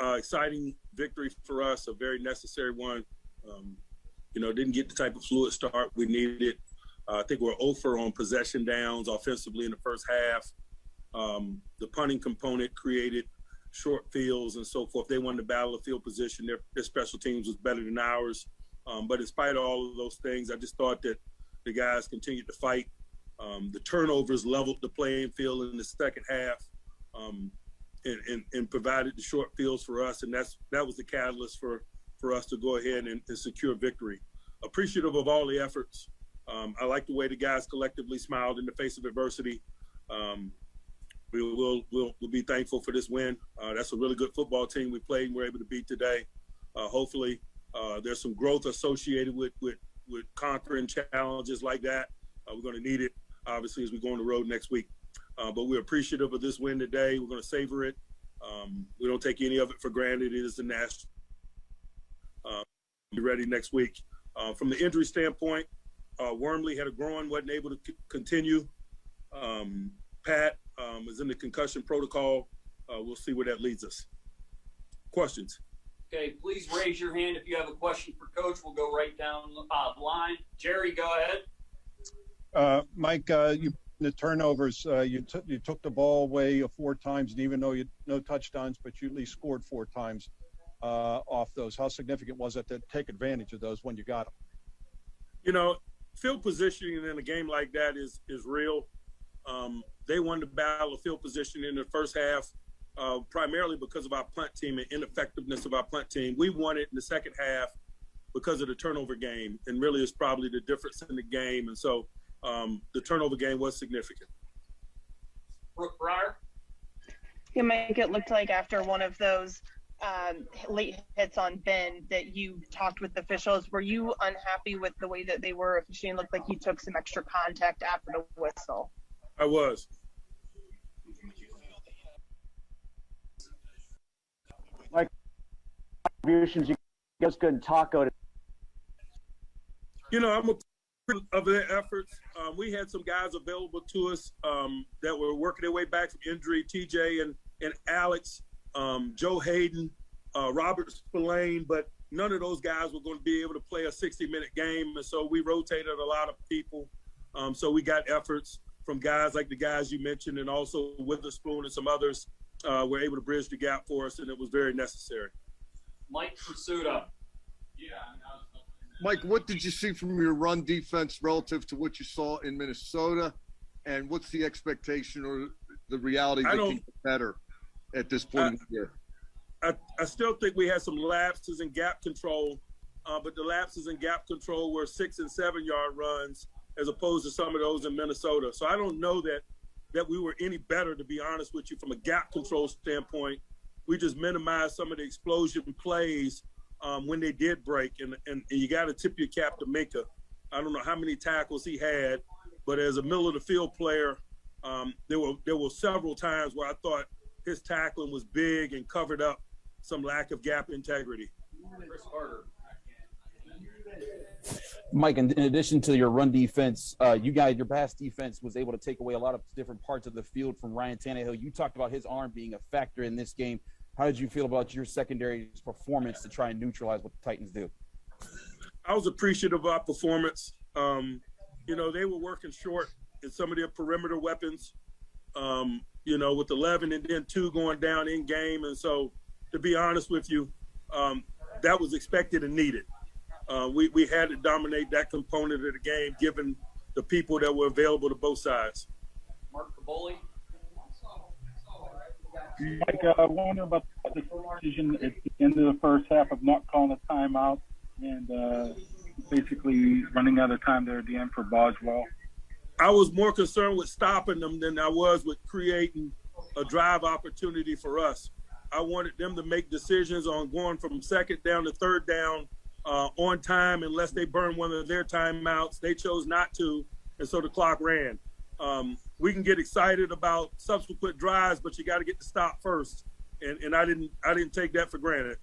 exciting victory for us, a very necessary one. Didn't get the type of fluid start we needed. I think we're 0 on possession downs offensively in the first half. The punting component created short fields and so forth. They won the battle of field position. Their special teams was better than ours. But in spite of all of those things, I just thought that the guys continued to fight. The turnovers leveled the playing field in the second half and provided the short fields for us. And that was the catalyst for us to go ahead and secure victory. Appreciative of all the efforts. I like the way the guys collectively smiled in the face of adversity. We'll be thankful for this win. That's a really good football team we played and we're able to beat today. Hopefully there's some growth associated with conquering challenges like that. We're going to need it, obviously, as we go on the road next week. But we're appreciative of this win today. We're going to savor it. We don't take any of it for granted. It is the national. Be ready next week. From the injury standpoint, Wormley had a groin, wasn't able to continue. Pat is in the concussion protocol. We'll see where that leads us. Questions? Okay, please raise your hand if you have a question for Coach. We'll go right down the line. Jerry, go ahead. Mike, the turnovers, you took the ball away 4 times, and even though you no touchdowns, but you at least scored 4 times off those. How significant was it to take advantage of those when you got them? Field positioning in a game like that is real. They won the battle of field positioning in the first half, primarily because of our punt team and ineffectiveness of our punt team. We won it in the second half because of the turnover game, and really it's probably the difference in the game. And so the turnover game was significant. Brooke Breyer? Yeah, Mike, it looked like after one of those late hits on Ben that you talked with officials. Were you unhappy with the way that they were officiating? It looked like you took some extra contact after the whistle. I was. Like contributions, you guys couldn't talk out. I'm a of their efforts. We had some guys available to us that were working their way back from injury. TJ and Alex, Joe Hayden, Robert Spillane, but none of those guys were going to be able to play a 60-minute game, and so we rotated a lot of people. So we got efforts from guys like the guys you mentioned, and also Witherspoon and some others were able to bridge the gap for us, and it was very necessary. Mike Pursuta. Mike, what did you see from your run defense relative to what you saw in Minnesota, and what's the expectation or the reality that can get better at this point in the year? I still think we had some lapses in gap control, but the lapses in gap control were 6- and 7-yard runs as opposed to some of those in Minnesota. So I don't know that we were any better, to be honest with you, from a gap control standpoint. We just minimized some of the explosion plays when they did break, and you got to tip your cap to Minka. I don't know how many tackles he had, but as a middle of the field player, there were several times where I thought his tackling was big and covered up some lack of gap integrity. Chris Carter. Mike, in addition to your run defense, your pass defense was able to take away a lot of different parts of the field from Ryan Tannehill. You talked about his arm being a factor in this game. How did you feel about your secondary's performance to try and neutralize what the Titans do? I was appreciative of our performance. They were working short in some of their perimeter weapons, with 11 and then 2 going down in game. And so, to be honest with you, that was expected and needed. We had to dominate that component of the game given the people that were available to both sides. Mark Caboli. Mike, I wonder about the decision at the end of the first half of not calling a timeout and basically running out of time there at the end for Boswell. I was more concerned with stopping them than I was with creating a drive opportunity for us. I wanted them to make decisions on going from second down to third down on time unless they burned one of their timeouts. They chose not to, and so the clock ran. We can get excited about subsequent drives, but you got to get the stop first, and I didn't take that for granted.